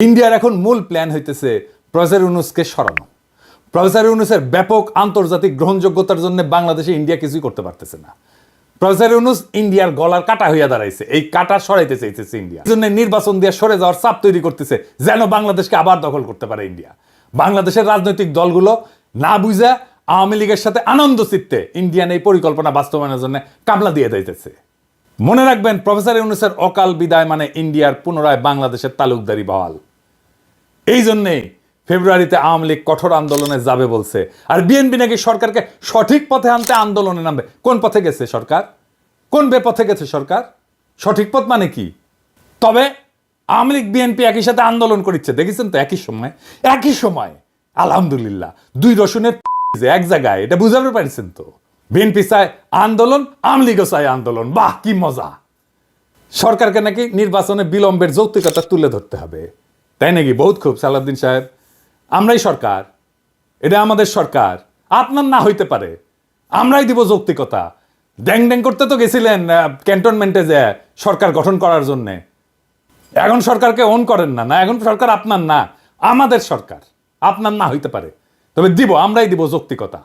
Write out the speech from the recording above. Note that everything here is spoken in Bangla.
ইন্ডিয়ার এখন মূল প্ল্যান হইতেছে প্রফেসর ইউনূসকে সরানো। প্রফেসর ইউনূসের ব্যাপক আন্তর্জাতিক গ্রহণযোগ্যতার জন্য বাংলাদেশে ইন্ডিয়া কিছুই করতে পারতেছে না। প্রফেসর ইউনূস ইন্ডিয়ার গলার কাটা হইয়া দাঁড়াইছে, এই কাটা সরাইতে চাইতেছে ইন্ডিয়া। এই জন্য নির্বাচন দিয়ে সরে যাওয়ার চাপ তৈরি করতেছে যেন বাংলাদেশকে আবার দখল করতে পারে ইন্ডিয়া। বাংলাদেশের রাজনৈতিক দলগুলো না বুঝা আওয়ামী লীগের সাথে আনন্দ চিত্তে ইন্ডিয়ান এই পরিকল্পনা বাস্তবায়নের জন্য কামলা দিয়ে দিতেছে। মনে রাখবেন, প্রফেসর ইউনূসের অকাল বিদায় মানে ইন্ডিয়ার পুনরায় বাংলাদেশের তালুকদারি বহাল। এই জন্যে ফেব্রুয়ারিতে আওয়ামী লীগ কঠোর আন্দোলনে যাবে বলছে, আর বিএনপি নাকি সরকারকে সঠিক পথে আনতে আন্দোলনে নামবে। কোন পথে গেছে সরকার? কোন বেপথে গেছে সরকার? সঠিক পথ মানে কি? তবে আওয়ামী লীগ বিএনপি একই সাথে আন্দোলন করছে, দেখেছেন তো? একই সময় আলহামদুলিল্লাহ দুই রসুনের এক জায়গায়, এটা বুঝাতে পারছেন তো? বিএনপি চায় আন্দোলন, আওয়ামী লীগও চায় আন্দোলন। বাহ, কি মজা! সরকারকে নাকি নির্বাচনে বিলম্বের যৌক্তিকতা তুলে ধরতে হবে, তাই নাকি? বহুত খুব সালাউদ্দিন সাহেব, আমরাই সরকার, এটা আমাদের সরকার, আপনার না হইতে পারে, আমরাই দিব যৌক্তিকতা। ড্যাং ড্যাং করতে তো গেছিলেন ক্যান্টনমেন্টে যে সরকার গঠন করার জন্য। এখন সরকারকে অন করেন না, না এখন সরকার আপনার না, আমাদের সরকার। আপনার না হইতে পারে, তবে দিব, আমরাই দিব যৌক্তিকতা।